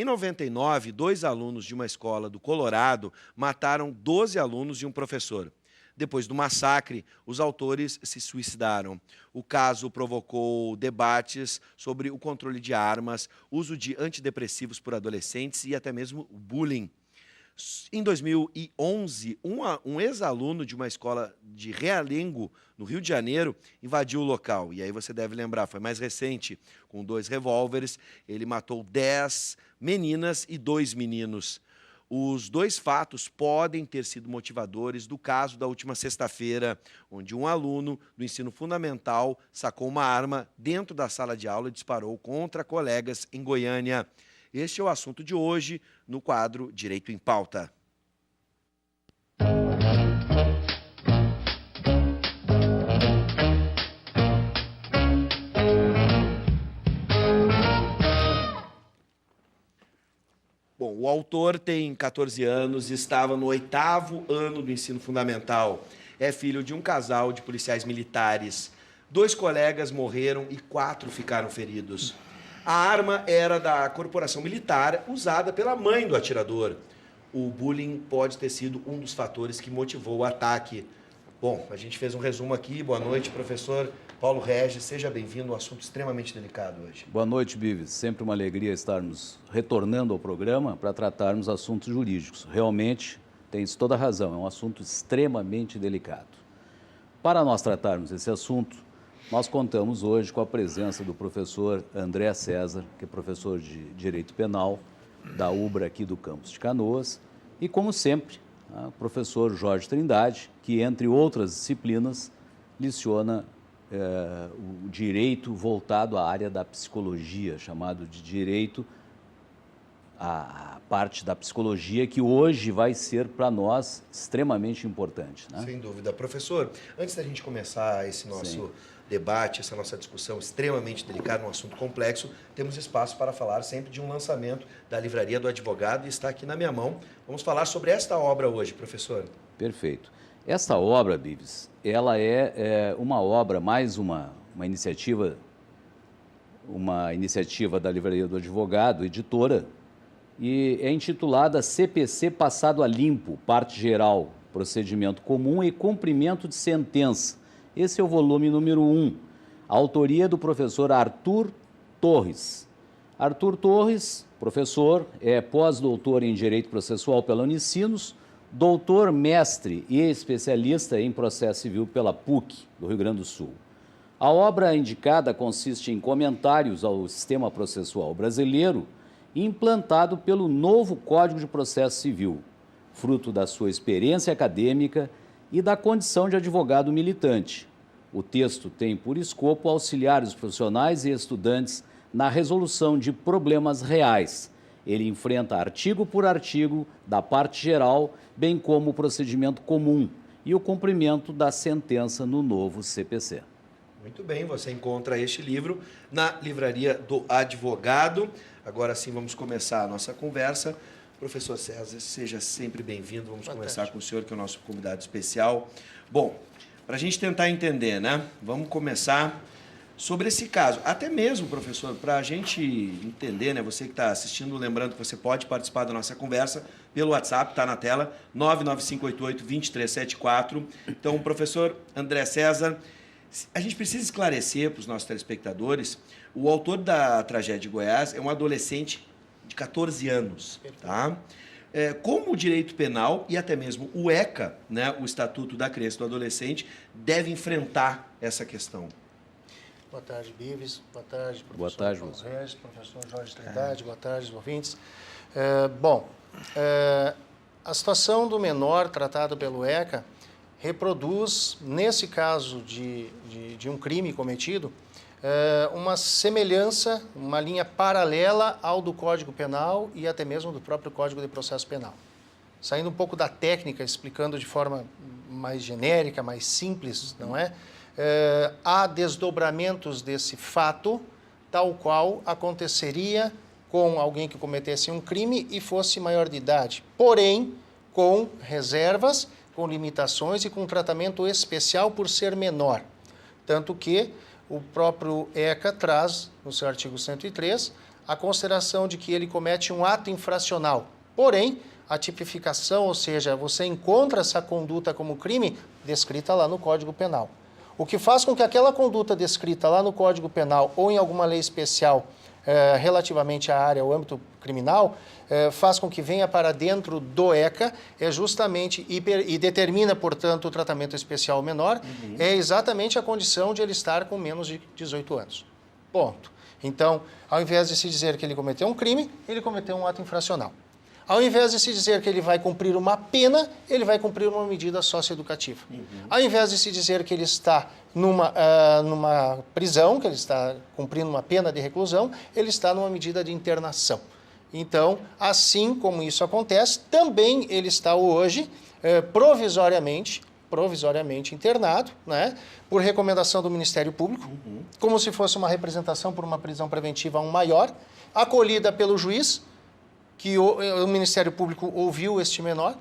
Em 99, 2 alunos de uma escola do Colorado mataram 12 alunos e um professor. Depois do massacre, os autores se suicidaram. O caso provocou debates sobre o controle de armas, uso de antidepressivos por adolescentes e até mesmo bullying. Em 2011, um ex-aluno de uma escola de Realengo, no Rio de Janeiro, invadiu o local. E aí você deve lembrar, foi mais recente, com 2 revólveres. Ele matou 10 meninas e 2 meninos. Os 2 fatos podem ter sido motivadores do caso da última sexta-feira, onde um aluno do ensino fundamental sacou uma arma dentro da sala de aula e disparou contra colegas em Goiânia. Este é o assunto de hoje no quadro Direito em Pauta. Bom, o autor tem 14 anos e estava no 8º ano do ensino fundamental. É filho de um casal de policiais militares. 2 colegas morreram e 4 ficaram feridos. A arma era da corporação militar, usada pela mãe do atirador. O bullying pode ter sido um dos fatores que motivou o ataque. Bom, a gente fez um resumo aqui. Boa noite, professor Paulo Regis. Seja bem-vindo, um assunto extremamente delicado hoje. Boa noite, Bives. Sempre uma alegria estarmos retornando ao programa para tratarmos assuntos jurídicos. Realmente, tens toda a razão, é um assunto extremamente delicado. Para nós tratarmos esse assunto, nós contamos hoje com a presença do professor André César, que é professor de Direito Penal da UBRA aqui do campus de Canoas, e, como sempre, o professor Jorge Trindade, que, entre outras disciplinas, leciona o direito voltado à área da psicologia, chamado de direito, a parte da psicologia que hoje vai ser para nós extremamente importante, né? Sem dúvida. Professor, antes da gente começar esse nosso debate, essa nossa discussão extremamente delicada, um assunto complexo, temos espaço para falar sempre de um lançamento da Livraria do Advogado e está aqui na minha mão. Vamos falar sobre esta obra hoje, professor. Perfeito. Esta obra, Bives, ela é uma obra, mais uma iniciativa da Livraria do Advogado, editora, e é intitulada CPC Passado a Limpo, Parte Geral, Procedimento Comum e Cumprimento de Sentença. Esse é o volume número 1, a autoria do professor Arthur Torres. Arthur Torres, professor, é pós-doutor em Direito Processual pela Unicinos, doutor, mestre e especialista em processo civil pela PUC, do Rio Grande do Sul. A obra indicada consiste em comentários ao sistema processual brasileiro implantado pelo novo Código de Processo Civil, fruto da sua experiência acadêmica e da condição de advogado militante. O texto tem por escopo auxiliar os profissionais e estudantes na resolução de problemas reais. Ele enfrenta artigo por artigo da parte geral, bem como o procedimento comum e o cumprimento da sentença no novo CPC. Muito bem, você encontra este livro na Livraria do Advogado. Agora sim, vamos começar a nossa conversa. Professor César, seja sempre bem-vindo. Vamos começar com o senhor, que é o nosso convidado especial. Bom, para a gente tentar entender, né? Vamos começar sobre esse caso. Até mesmo, professor, para a gente entender, né? Você que está assistindo, lembrando que você pode participar da nossa conversa pelo WhatsApp, está na tela, 99588-2374. Então, professor André César, a gente precisa esclarecer para os nossos telespectadores, o autor da tragédia de Goiás é um adolescente de 14 anos, tá? Como o direito penal e até mesmo o ECA, né, o Estatuto da Criança e do Adolescente, deve enfrentar essa questão? Boa tarde, Bives. Boa tarde, professor. Boa tarde, Paulo Regis, professor Jorge Trindade. Boa tarde, os ouvintes. Bom, a situação do menor tratado pelo ECA reproduz, nesse caso de um crime cometido, uma semelhança, uma linha paralela ao do Código Penal e até mesmo do próprio Código de Processo Penal. Saindo um pouco da técnica, explicando de forma mais genérica, mais simples, não é? Há desdobramentos desse fato, tal qual aconteceria com alguém que cometesse um crime e fosse maior de idade, porém com reservas, com limitações e com tratamento especial por ser menor. Tanto que o próprio ECA traz, no seu artigo 103, a consideração de que ele comete um ato infracional. Porém, a tipificação, ou seja, você encontra essa conduta como crime descrita lá no Código Penal. O que faz com que aquela conduta descrita lá no Código Penal ou em alguma lei especial relativamente à área, ao âmbito criminal, faz com que venha para dentro do ECA, é justamente, e determina, portanto, o tratamento especial menor, é exatamente a condição de ele estar com menos de 18 anos. Ponto. Então, ao invés de se dizer que ele cometeu um crime, ele cometeu um ato infracional. Ao invés de se dizer que ele vai cumprir uma pena, ele vai cumprir uma medida socioeducativa. Ao invés de se dizer que ele está numa prisão, que ele está cumprindo uma pena de reclusão, ele está numa medida de internação. Então, assim como isso acontece, também ele está hoje provisoriamente internado, né, por recomendação do Ministério Público, como se fosse uma representação por uma prisão preventiva a um maior, acolhida pelo juiz, que o Ministério Público ouviu este menor,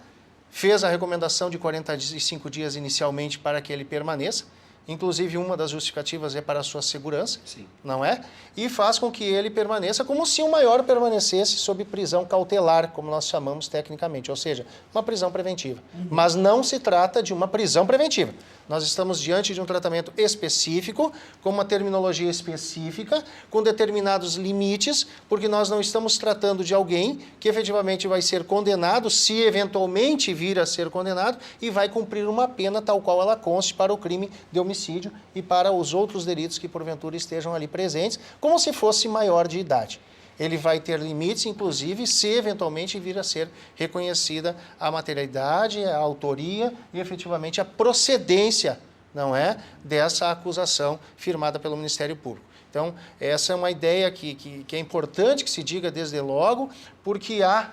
fez a recomendação de 45 dias inicialmente para que ele permaneça, inclusive uma das justificativas é para a sua segurança, Sim. não é? E faz com que ele permaneça como se o maior permanecesse sob prisão cautelar, como nós chamamos tecnicamente, ou seja, uma prisão preventiva. Mas não se trata de uma prisão preventiva. Nós estamos diante de um tratamento específico, com uma terminologia específica, com determinados limites, porque nós não estamos tratando de alguém que efetivamente vai ser condenado, se eventualmente vir a ser condenado, e vai cumprir uma pena tal qual ela conste para o crime de homicídio e para os outros delitos que porventura estejam ali presentes, como se fosse maior de idade. Ele vai ter limites, inclusive, se eventualmente vir a ser reconhecida a materialidade, a autoria e efetivamente a procedência, não é, dessa acusação firmada pelo Ministério Público. Então, essa é uma ideia que é importante que se diga desde logo, porque há,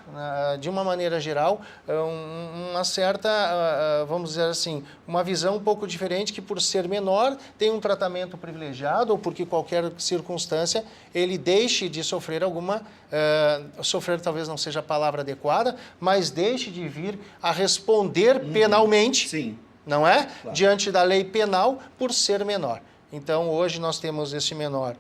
de uma maneira geral, uma certa, vamos dizer assim, uma visão um pouco diferente que, por ser menor, tem um tratamento privilegiado, ou porque qualquer circunstância ele deixe de sofrer sofrer talvez não seja a palavra adequada, mas deixe de vir a responder penalmente, Sim. não é? Claro. Diante da lei penal, por ser menor. Então, hoje nós temos esse menor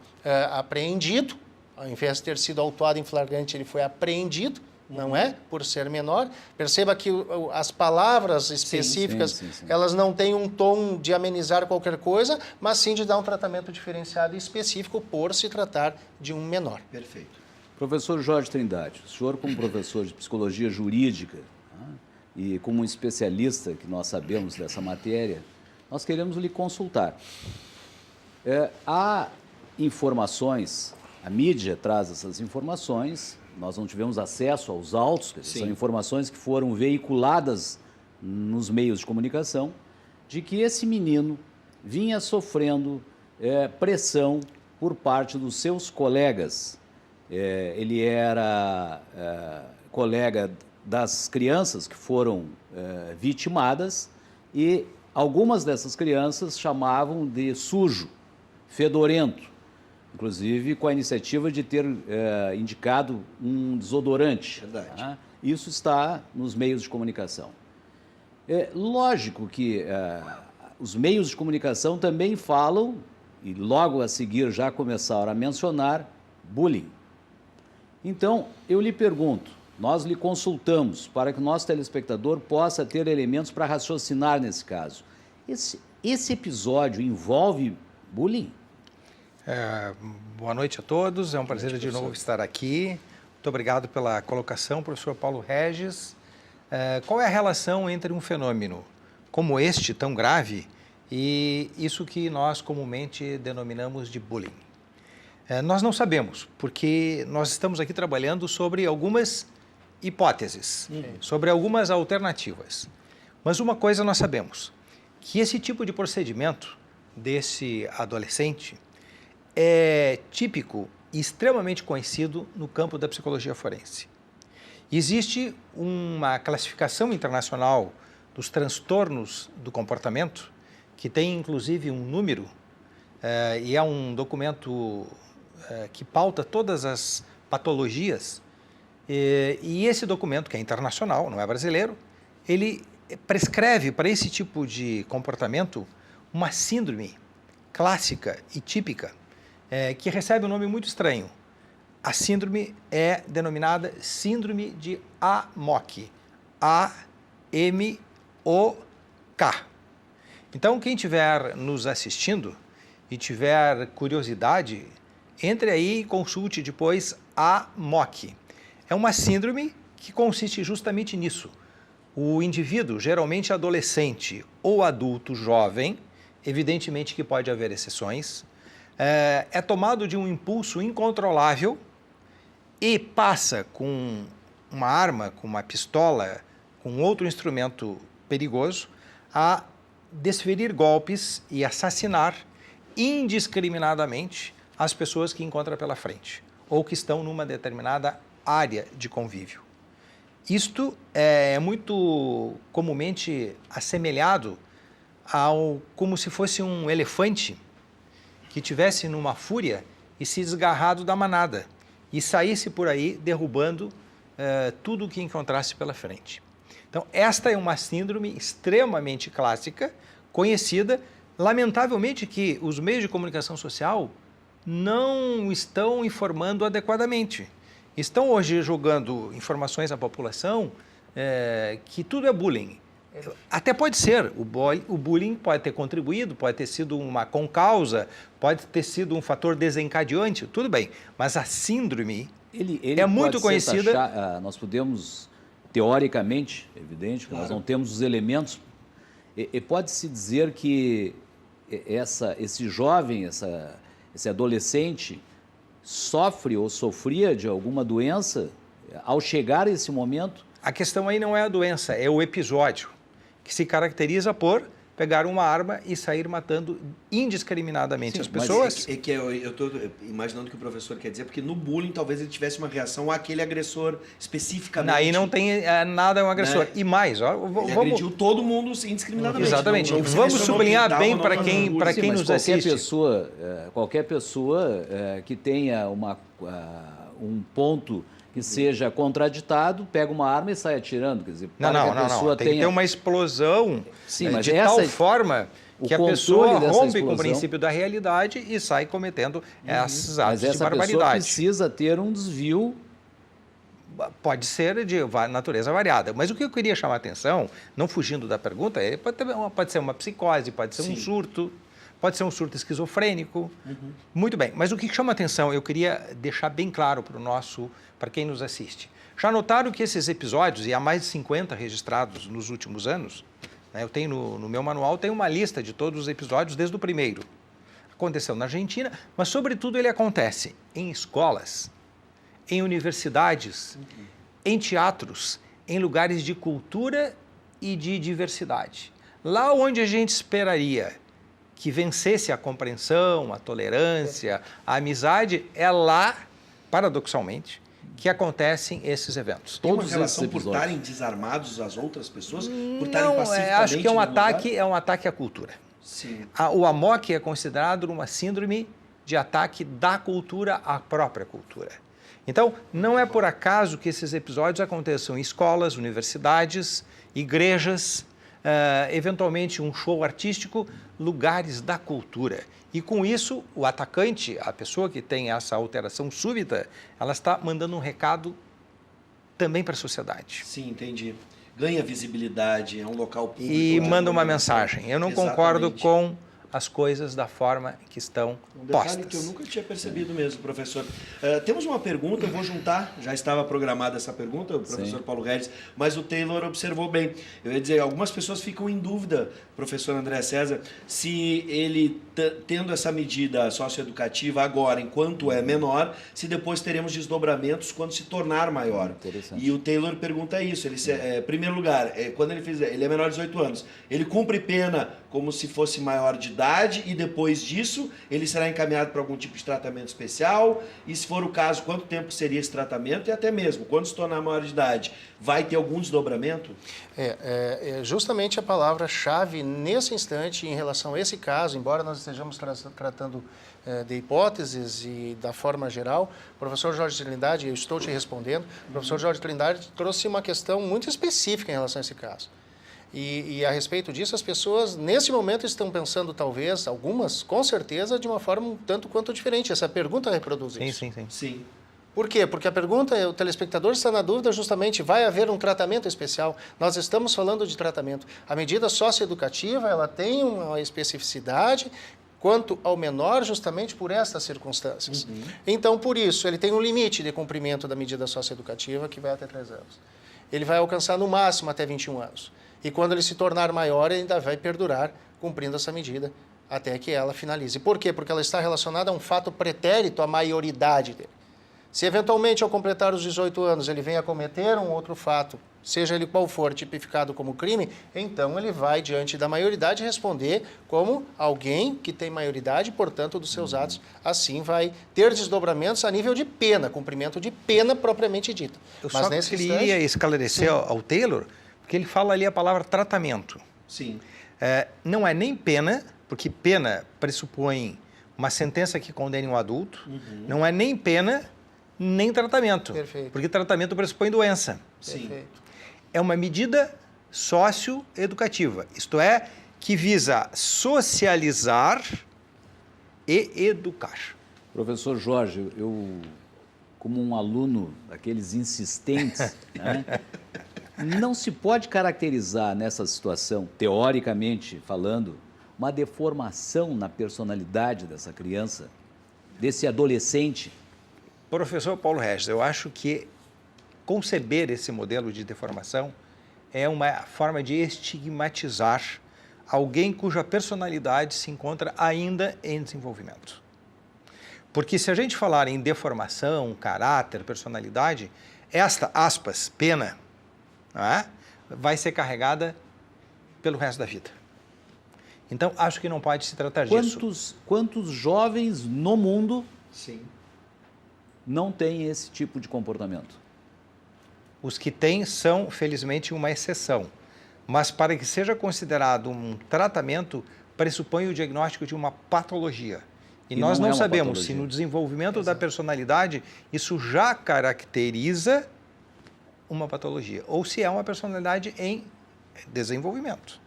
apreendido, ao invés de ter sido autuado em flagrante, ele foi apreendido, não é? Por ser menor. Perceba que as palavras específicas, sim. elas não têm um tom de amenizar qualquer coisa, mas sim de dar um tratamento diferenciado e específico por se tratar de um menor. Perfeito. Professor Jorge Trindade, o senhor como professor de psicologia jurídica, né, e como um especialista que nós sabemos dessa matéria, nós queremos lhe consultar. Há informações, a mídia traz essas informações, nós não tivemos acesso aos autos, são informações que foram veiculadas nos meios de comunicação, de que esse menino vinha sofrendo pressão por parte dos seus colegas. Ele era colega das crianças que foram vitimadas e algumas dessas crianças chamavam de sujo, fedorento, inclusive com a iniciativa de ter indicado um desodorante. Verdade. Tá? Isso está nos meios de comunicação. É lógico que os meios de comunicação também falam, e logo a seguir já começaram a mencionar, bullying. Então, eu lhe pergunto, nós lhe consultamos para que o nosso telespectador possa ter elementos para raciocinar nesse caso. Esse episódio envolve bullying? Boa noite a todos, é um prazer de novo estar aqui. Muito obrigado pela colocação, professor Paulo Regis. Qual é a relação entre um fenômeno como este, tão grave, e isso que nós comumente denominamos de bullying? Nós não sabemos, porque nós estamos aqui trabalhando sobre algumas hipóteses, sobre algumas alternativas. Mas uma coisa nós sabemos, que esse tipo de procedimento desse adolescente é típico e extremamente conhecido no campo da psicologia forense. Existe uma classificação internacional dos transtornos do comportamento, que tem inclusive um número, e é um documento que pauta todas as patologias, e esse documento, que é internacional, não é brasileiro, ele prescreve para esse tipo de comportamento uma síndrome clássica e típica, que recebe um nome muito estranho, A síndrome é denominada síndrome de AMOC. A-M-O-K. Então, quem estiver nos assistindo e tiver curiosidade, entre aí e consulte depois a AMOC. É uma síndrome que consiste justamente nisso. O indivíduo, geralmente adolescente ou adulto jovem, evidentemente que pode haver exceções, é tomado de um impulso incontrolável e passa com uma arma, com uma pistola, com outro instrumento perigoso, a desferir golpes e assassinar indiscriminadamente as pessoas que encontra pela frente ou que estão numa determinada área de convívio. Isto é muito comumente assemelhado como se fosse um elefante que tivesse numa fúria e se desgarrado da manada e saísse por aí derrubando tudo o que encontrasse pela frente. Então, esta é uma síndrome extremamente clássica, conhecida, lamentavelmente que os meios de comunicação social não estão informando adequadamente. Estão hoje jogando informações à população que tudo é bullying. Até pode ser, o bullying pode ter contribuído, pode ter sido uma concausa, pode ter sido um fator desencadeante, tudo bem, mas a síndrome Ele é muito conhecida. Nós podemos, teoricamente, evidente, que nós não temos os elementos, e pode-se dizer que esse jovem, esse adolescente, sofre ou sofria de alguma doença ao chegar a esse momento? A questão aí não é a doença, é o episódio, que se caracteriza por pegar uma arma e sair matando indiscriminadamente as pessoas. Mas eu estou imaginando o que o professor quer dizer, porque no bullying talvez ele tivesse uma reação àquele agressor especificamente. Aí não tem nada, é um agressor. Né? E mais, ó, ele agrediu todo mundo indiscriminadamente. Exatamente. Não vamos sublinhar bem para quem nos assiste. Qualquer pessoa que tenha um ponto que seja contraditado, pega uma arma e sai atirando. Quer dizer, não. Tem que ter uma explosão de tal forma que a pessoa rompe com o princípio da realidade e sai cometendo esses atos de barbaridade. Mas essa pessoa precisa ter um desvio. Pode ser de natureza variada. Mas o que eu queria chamar a atenção, não fugindo da pergunta, pode ser uma psicose, pode ser um surto, pode ser um surto esquizofrênico. Muito bem, mas o que chama a atenção, eu queria deixar bem claro para quem nos assiste. Já notaram que esses episódios, e há mais de 50 registrados nos últimos anos, né, eu tenho no meu manual, tem uma lista de todos os episódios desde o primeiro. Aconteceu na Argentina, mas sobretudo ele acontece em escolas, em universidades, em teatros, em lugares de cultura e de diversidade. Lá onde a gente esperaria que vencesse a compreensão, a tolerância, a amizade, é lá, paradoxalmente, que acontecem esses eventos. Tem uma relação por estarem desarmados as outras pessoas? Por estarem pacificamente acho que é um ataque à cultura. Sim. O AMOC é considerado uma síndrome de ataque da cultura à própria cultura. Então, não é por acaso que esses episódios aconteçam em escolas, universidades, igrejas, eventualmente um show artístico, lugares da cultura. E com isso, o atacante, a pessoa que tem essa alteração súbita, ela está mandando um recado também para a sociedade. Sim, entendi. Ganha visibilidade, é um local público. E manda uma mensagem. Eu não concordo com as coisas da forma que estão postas. Detalhe que eu nunca tinha percebido mesmo, professor. Temos uma pergunta, eu vou juntar, já estava programada essa pergunta, o professor Paulo Regis, mas o Taylor observou bem. Eu ia dizer, algumas pessoas ficam em dúvida, professor André César, se ele, tendo essa medida socioeducativa agora, enquanto é menor, se depois teremos desdobramentos quando se tornar maior. E o Taylor pergunta isso, ele, em primeiro lugar, quando ele é menor de 18 anos, ele cumpre pena como se fosse maior de idade e depois disso ele será encaminhado para algum tipo de tratamento especial? E se for o caso, quanto tempo seria esse tratamento? E até mesmo, quando se tornar maior de idade, vai ter algum desdobramento? Justamente a palavra-chave nesse instante em relação a esse caso, embora nós estejamos tratando de hipóteses e da forma geral, o professor Jorge Trindade, eu estou te respondendo, o professor Jorge Trindade trouxe uma questão muito específica em relação a esse caso. E a respeito disso, as pessoas, nesse momento, estão pensando, talvez, algumas, com certeza, de uma forma um tanto quanto diferente. Essa pergunta reproduz isso. Sim. Por quê? Porque a pergunta, o telespectador está na dúvida justamente, vai haver um tratamento especial? Nós estamos falando de tratamento. A medida socioeducativa, ela tem uma especificidade quanto ao menor justamente por estas circunstâncias. Então, por isso, ele tem um limite de cumprimento da medida socioeducativa que vai até 3 anos. Ele vai alcançar no máximo até 21 anos. E quando ele se tornar maior, ele ainda vai perdurar cumprindo essa medida até que ela finalize. Por quê? Porque ela está relacionada a um fato pretérito à maioridade dele. Se eventualmente ao completar os 18 anos ele venha a cometer um outro fato, seja ele qual for tipificado como crime, então ele vai diante da maioridade responder como alguém que tem maioridade, portanto dos seus atos, assim vai ter desdobramentos a nível de pena, cumprimento de pena propriamente dita. Eu Mas só nesse queria instante, esclarecer ao Taylor, porque ele fala ali a palavra tratamento. Sim. Não é nem pena, porque pena pressupõe uma sentença que condene um adulto, não é nem pena, nem tratamento. Perfeito. Porque tratamento pressupõe doença. Sim. Perfeito. É uma medida socioeducativa, isto é, que visa socializar e educar. Professor Jorge, eu, como um aluno daqueles insistentes, né, não se pode caracterizar nessa situação, teoricamente falando, uma deformação na personalidade dessa criança, desse adolescente. Professor Paulo Regis, eu acho que conceber esse modelo de deformação é uma forma de estigmatizar alguém cuja personalidade se encontra ainda em desenvolvimento. Porque se a gente falar em deformação, caráter, personalidade, esta, aspas, pena, não é? Vai ser carregada pelo resto da vida. Então, acho que não pode se tratar disso. Quantos jovens no mundo Sim. não têm esse tipo de comportamento? Os que têm são, felizmente, uma exceção. Mas para que seja considerado um tratamento, pressupõe o diagnóstico de uma patologia. E nós não sabemos se no desenvolvimento da personalidade isso já caracteriza uma patologia ou se é uma personalidade em desenvolvimento.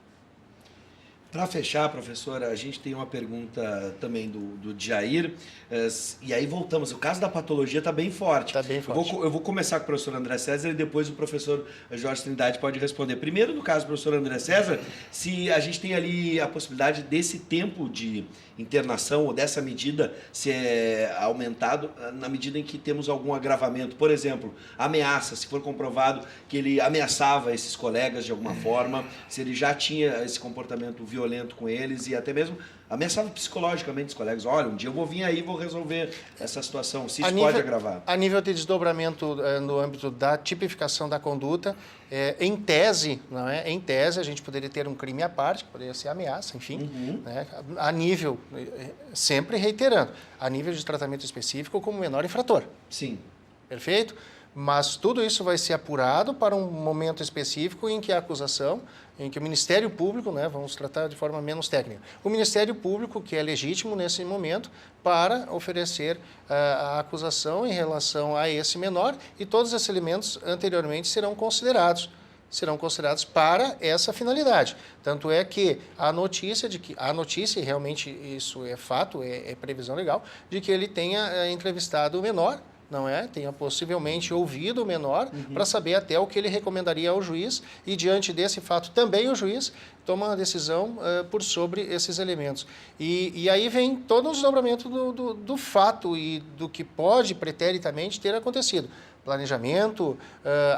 Para fechar, professora, a gente tem uma pergunta também do Jair, e aí voltamos. O caso da patologia está bem forte. Está bem forte. Eu vou começar com o professor André César e depois o professor Jorge Trindade pode responder. Primeiro, no caso do professor André César, se a gente tem ali a possibilidade desse tempo de internação ou dessa medida ser aumentado na medida em que temos algum agravamento. Por exemplo, ameaça, se for comprovado que ele ameaçava esses colegas de alguma forma, se ele já tinha esse comportamento violento com eles e até mesmo ameaçava psicologicamente os colegas. Olha, um dia eu vou vir aí e vou resolver essa situação. Se isso pode agravar. A nível de desdobramento no âmbito da tipificação da conduta, em tese, não é? Em tese, a gente poderia ter um crime à parte, que poderia ser ameaça, enfim, né? A nível, sempre reiterando, a nível de tratamento específico como menor infrator. Sim. Perfeito? Mas tudo isso vai ser apurado para um momento específico em que a acusação, em que o Ministério Público, né, vamos tratar de forma menos técnica, o Ministério Público, que é legítimo nesse momento, para oferecer a acusação em relação a esse menor e todos esses elementos anteriormente serão considerados para essa finalidade. Tanto é que a notícia, e realmente isso é fato, é previsão legal, de que ele tenha entrevistado o menor, não é? Tenha possivelmente ouvido o menor para saber até o que ele recomendaria ao juiz e, diante desse fato, também o juiz toma uma decisão por sobre esses elementos. E aí vem todo o desdobramento do fato e do que pode preteritamente ter acontecido. Planejamento,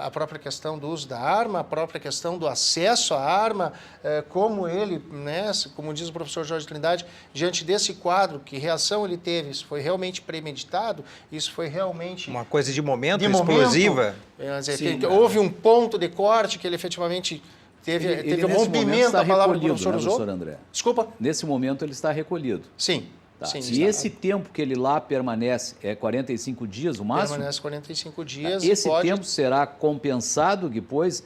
a própria questão do uso da arma, a própria questão do acesso à arma, como ele, né, como diz o professor Jorge Trindade, diante desse quadro, que reação ele teve, isso foi realmente premeditado, isso foi realmente... Uma coisa de momento, explosiva. Houve um ponto de corte que ele efetivamente teve um rompimento da palavra que o professor usou. André? Desculpa? Nesse momento ele está recolhido. Sim. Tá. Sim, se esse tempo que ele lá permanece é 45 dias o máximo? Permanece 45 dias. Esse tempo será compensado depois?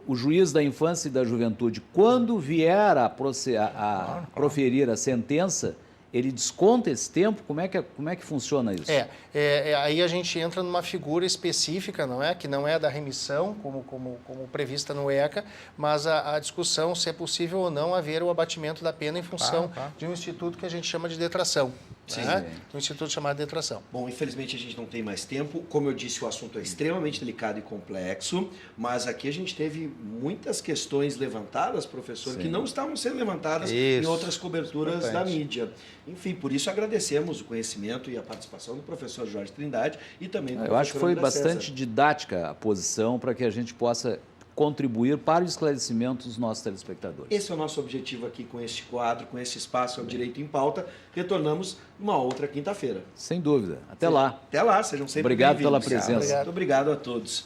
O juiz da infância e da juventude, quando vier a proferir a sentença, ele desconta esse tempo? Como é que funciona isso? Aí a gente entra numa figura específica, não é? Que não é da remissão, como prevista no ECA, mas a discussão se é possível ou não haver o abatimento da pena em função de um instituto que a gente chama de detração. Sim. né? Um instituto chamado Detração. Bom, infelizmente a gente não tem mais tempo. Como eu disse, o assunto é extremamente delicado e complexo, mas aqui a gente teve muitas questões levantadas, professor, Sim. que não estavam sendo levantadas Isso. em outras coberturas da Importante. mídia. Enfim, por isso agradecemos o conhecimento e a participação do professor Jorge Trindade e também do Eu acho que professor foi André bastante César. didática a posição para que a gente possa contribuir para o esclarecimento dos nossos telespectadores. Esse é o nosso objetivo aqui com este quadro, com esse espaço, é o Direito em Pauta. Retornamos numa outra quinta-feira. Sem dúvida. Até lá. Até lá, sejam sempre Obrigado pela bem-vindos. presença. Muito obrigado a todos.